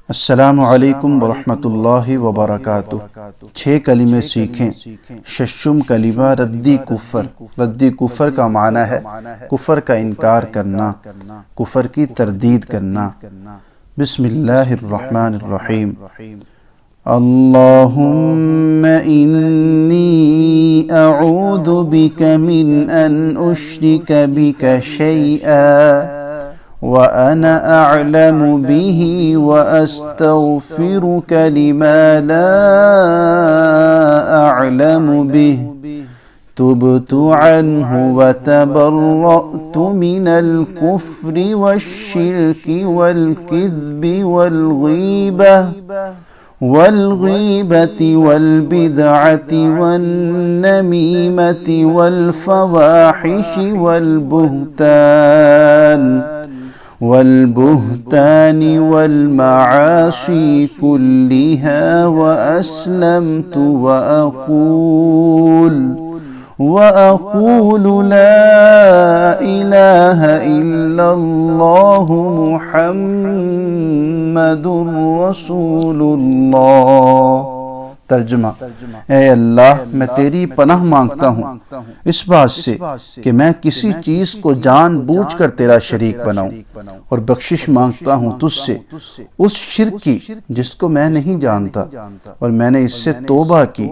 السلام علیکم ورحمۃ اللہ وبرکاتہ۔ 6 کلمے سیکھیں۔ ششم کلمہ ردی کفر۔ ردی کفر کا معنی ہے کفر کا انکار کرنا، کفر کی تردید کرنا۔ بسم اللہ الرحمن الرحیم۔ اللہم انی اعوذ بک من ان اشرک بک شیئا وَأَنَا أَعْلَمُ بِهِ وَأَسْتَغْفِرُكَ لِمَا لَا أَعْلَمُ بِهِ تُبْتُ عَنْهُ وَتَبَرَّأْتُ مِنَ الْكُفْرِ وَالشِّرْكِ وَالْكِذْبِ وَالْغِيبَةِ وَالْبِدْعَةِ وَالنَّمِيمَةِ وَالْفَوَاحِشِ والبهتان والمعاصي كلها وأسلمت وأقول لا إله إلا الله محمد رسول الله۔ ترجمہ: اے اللہ، میں تیری پناہ مانگتا ہوں اس بات سے کہ میں کسی چیز کو جان بوجھ کر تیرا شریک بناؤں، اور بخشش مانگتا ہوں تجھ سے اس شرک کی جس کو میں نہیں جانتا، اور میں نے اس سے توبہ کی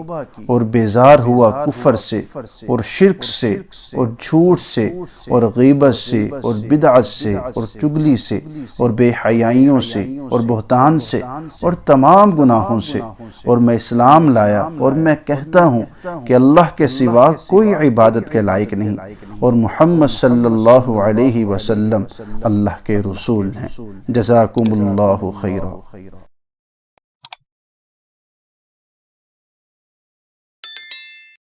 اور بیزار ہوا کفر سے اور شرک سے اور جھوٹ سے اور غیبت سے اور بدعت سے اور چغلی سے اور بے حیائیوں سے اور بہتان سے اور تمام گناہوں سے، اور میں اسلام لایا، اور میں کہتا ہوں کہ اللہ کے سوا کوئی عبادت کے لائق نہیں، اور محمد صلی اللہ علیہ وسلم اللہ کے رسول ہیں۔ جزاکم اللہ خیرا۔